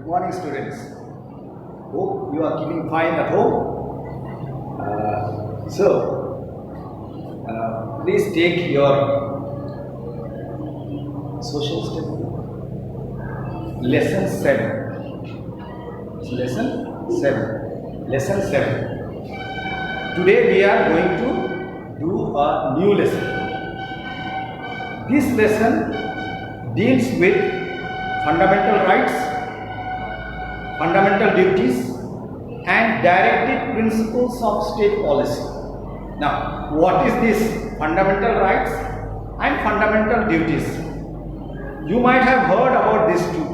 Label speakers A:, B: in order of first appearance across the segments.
A: morning, students. Hope you are keeping fine at home. Please take your social study lesson 7. So lesson 7. Today we are going to do a new lesson. This lesson deals with fundamental rights, fundamental duties, and directive principles of state policy. Now, what is this fundamental rights and fundamental duties? You might have heard about this too,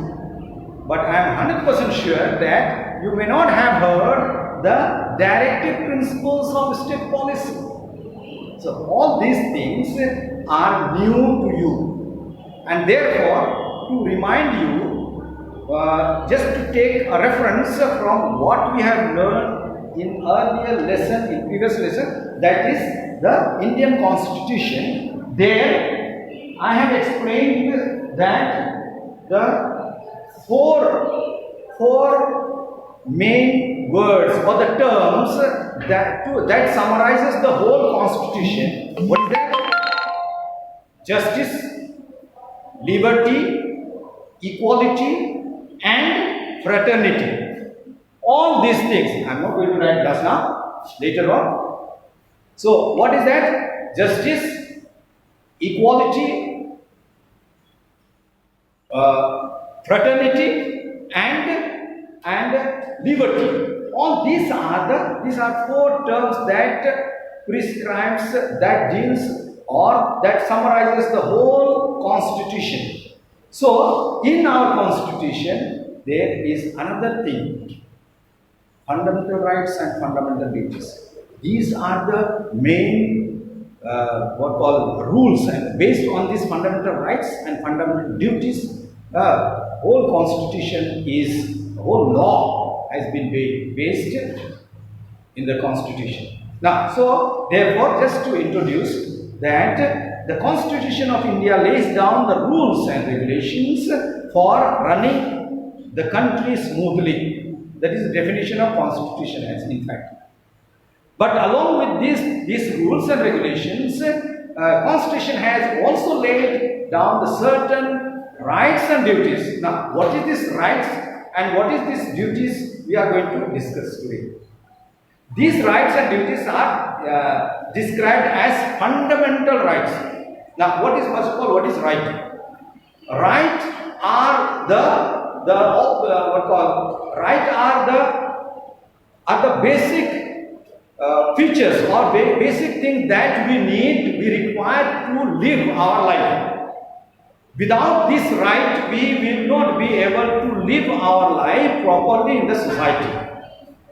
A: but I am 100% sure that you may not have heard the directive principles of state policy. So, all these things are new to you, and therefore, to remind you, just to take a reference from what we have learned in earlier lesson, in previous lesson, that is the Indian Constitution. There, I have explained that the four main words or the terms that summarizes the whole Constitution. What is that? Justice, liberty, equality, and fraternity. All these things, I am not going to write just now, later on. So, what is that? Justice, equality, fraternity, and liberty. All these are four terms that prescribes, that deals, or that summarizes the whole Constitution. So, in our Constitution, there is another thing, fundamental rights and fundamental duties. These are the main rules, and based on these fundamental rights and fundamental duties, whole Constitution whole law has been based in the Constitution. Now, so therefore, just to introduce that the Constitution of India lays down the rules and regulations for running the country smoothly. That is the definition of Constitution as in fact. But along with these rules and regulations, Constitution has also laid down the certain rights and duties. Now, what is this rights and what is this duties we are going to discuss today. These rights and duties are described as fundamental rights. Now, what is first of all, what is right? Right are the basic features or basic things that we require to live our life. Without this right, we will not be able to live our life properly in the society.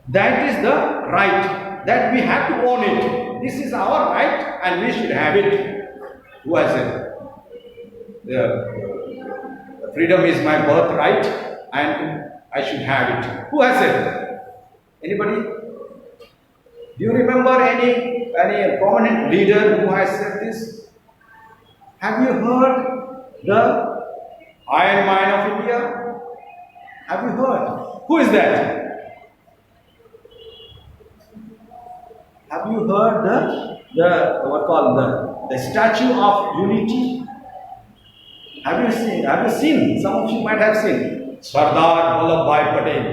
A: That is the right, that we have to own it. This is our right and we should have it. Who has it? Freedom is my birthright and I should have it. Who has it? Anybody? Do you remember any prominent leader who has said this? Have you heard the Iron Man of India? Have you heard? Who is that? Have you heard the Statue of Unity? Have you seen? Some of you might have seen. Sardar Vallabhbhai Patel.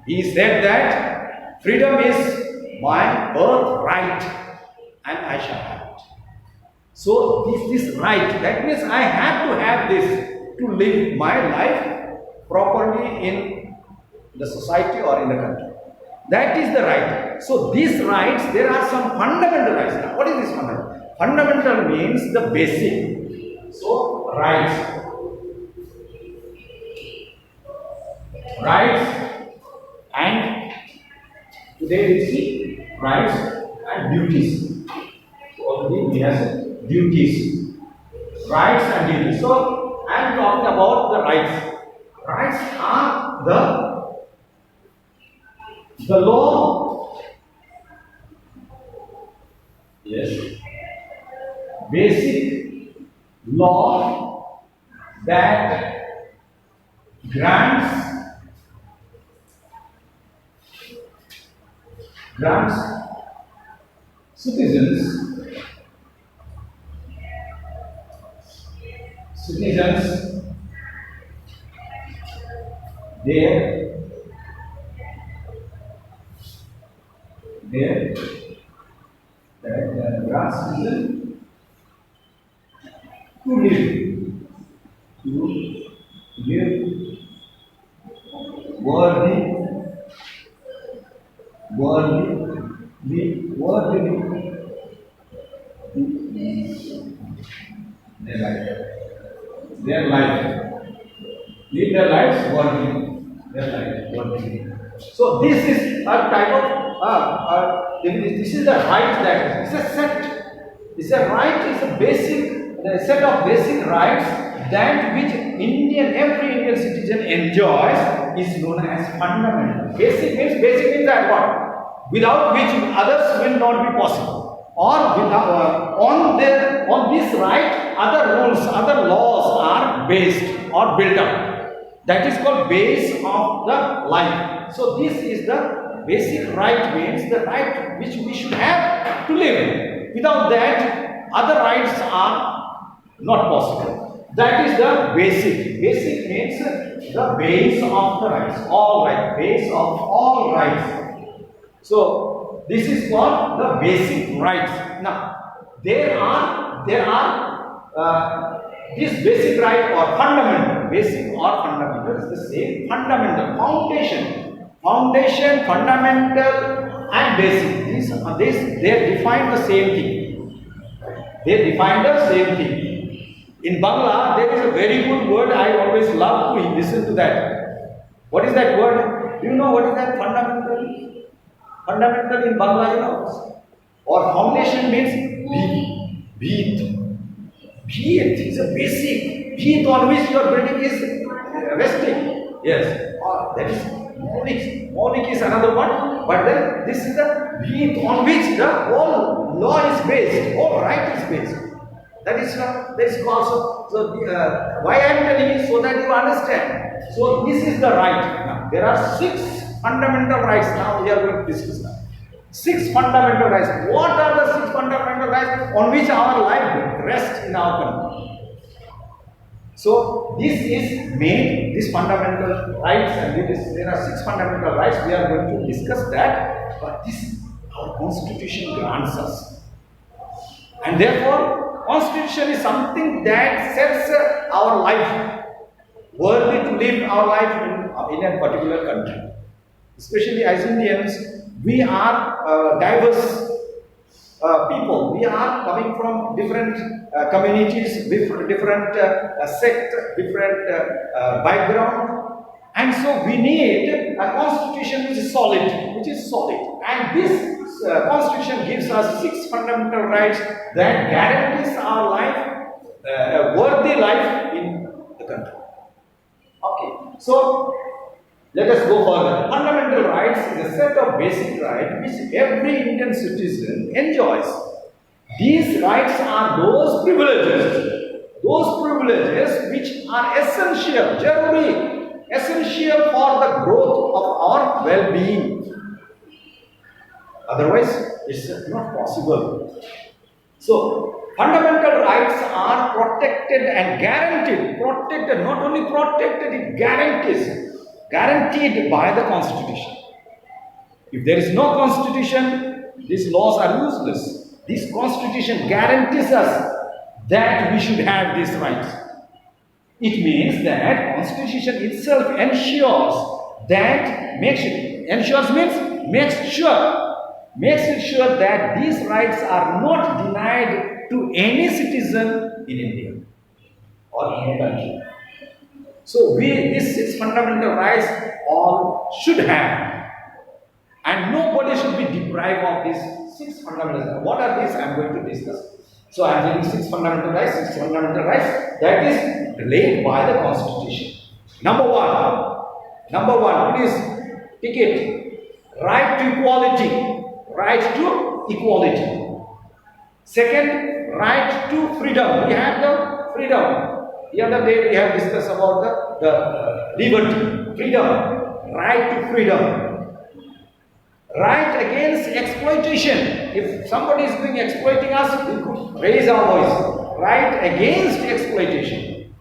A: He said that freedom is my birthright and I shall have it. So this right, that means I have to have this to live my life properly in the society or in the country. That is the right. So these rights, there are some fundamental rights. Now, what is this fundamental? Fundamental means the basic. So rights. Rights, and today we see rights and duties. So already we have duties. Rights and duties. So I am talking about the rights. Rights are the law. Yes. Basic law that grants grants citizens their their grants citizens to live worthy their life, live their lives worthy. So this is a type of this is the right that is a set. It's a right, it's a basic set of basic rights that which every Indian citizen enjoys is known as fundamental. Basic means that what? Without which others will not be possible. Or without, on this right, other rules, other laws are based or built up. That is called base of the life. So this is the basic right, means the right which we should have to live. Without that, other rights are not possible. That is the basic. Basic means the base of the rights. All right, base of all rights. So this is called the basic rights. Now there are this basic right or fundamental. Basic or fundamental is the same. Fundamental, foundation, fundamental, and basic. They define the same thing. In Bangla, there is a very good word I always love to listen to that. What is that word? Do you know what is that? Fundamental. Fundamental in Bangla, you know. Or foundation means beat. Beat is a basic. Beat on which your building is resting. Yes. That is monic. Monic is another one. But then this is the beat on which the whole law is based. Whole right is based. That is called. So why I am telling you, so that you understand. So this is the right. Now, there are 6 fundamental rights. Now we are going to discuss that. 6 fundamental rights. What are the 6 fundamental rights on which our life rests in our country? So this is made, these fundamental rights, and there are 6 fundamental rights. We are going to discuss that. But this our constitution grants us, and therefore constitution is something that sets our life worthy to live our life in a particular country. Especially as Indians, we are diverse people. We are coming from different communities, different sect, different background, and so we need a constitution which is solid. And this constitution gives us 6 fundamental rights that guarantees our life, a worthy life in the country. Okay, so let us go further. Fundamental rights is a set of basic rights which every Indian citizen enjoys. These rights are those privileges which are essential for the growth of our well-being. Otherwise, it's not possible. So, fundamental rights are protected and guaranteed. Protected, not only protected, it guaranteed by the Constitution. If there is no Constitution, these laws are useless. This Constitution guarantees us that we should have these rights. It means that Constitution itself ensures that makes it sure that these rights are not denied to any citizen in India or any country. So these 6 fundamental rights all should have, and nobody should be deprived of these 6 fundamental rights. What are these? I am going to discuss. So I am giving 6 fundamental rights that is laid by the Constitution. Number one, please take it. Right to equality. Second, right to freedom. We have the freedom. The other day we have discussed about the liberty, freedom, right to freedom. Right against exploitation. If somebody is doing exploiting us, we could raise our voice. Right against exploitation.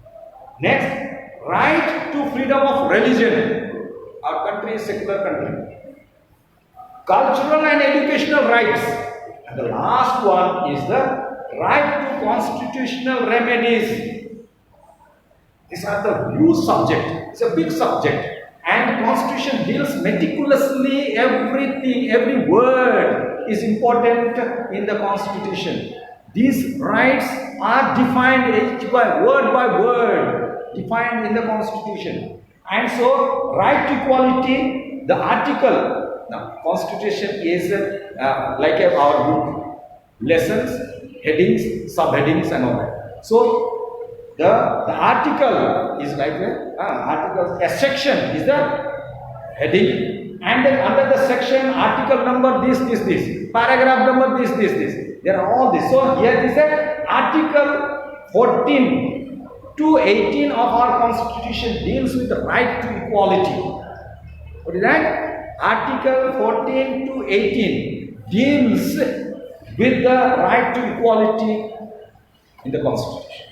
A: Next, right to freedom of religion. Our country is secular country. Cultural and educational rights. And the last one is the right to constitutional remedies. These are the huge subject. It's a big subject. And Constitution deals meticulously everything, every word is important in the Constitution. These rights are defined each by word, defined in the Constitution. And so, right to equality, the article, now Constitution is like our book, lessons, headings, subheadings and all that. So, the article is like a section is the heading, and then under the section article number this, paragraph number this. There are all this. So here is a article 14 to 18 of our Constitution deals with the right to equality. What is that? Article 14 to 18 deals with the right to equality in the Constitution.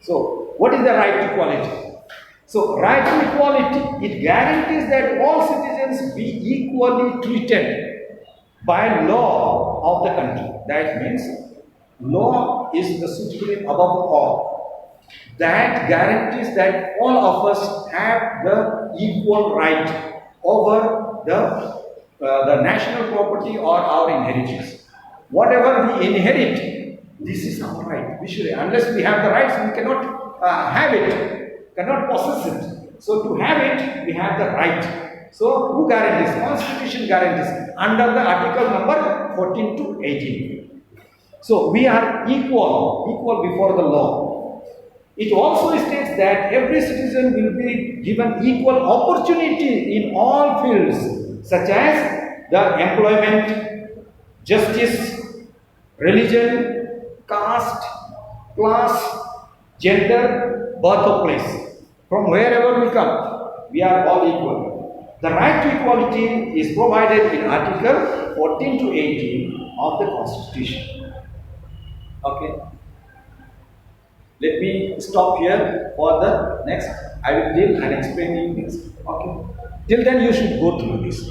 A: So, what is the right to equality? So, right to equality, it guarantees that all citizens be equally treated by law of the country. That means, law is the supreme above all. That guarantees that all of us have the equal right over the national property or our inheritance. Whatever we inherit, this is our right. We should, unless we have the rights, we cannot have it, cannot possess it. So to have it, we have the right. So who guarantees? Constitution guarantees under the article number 14 to 18. So we are equal before the law. It also states that every citizen will be given equal opportunity in all fields, such as the employment, justice, religion, caste, class, gender, birthplace. From wherever we come, we are all equal. The right to equality is provided in Article 14 to 18 of the Constitution. Okay. Let me stop here for the next. I will deal and explain you next. Okay. Till then, you should go through this.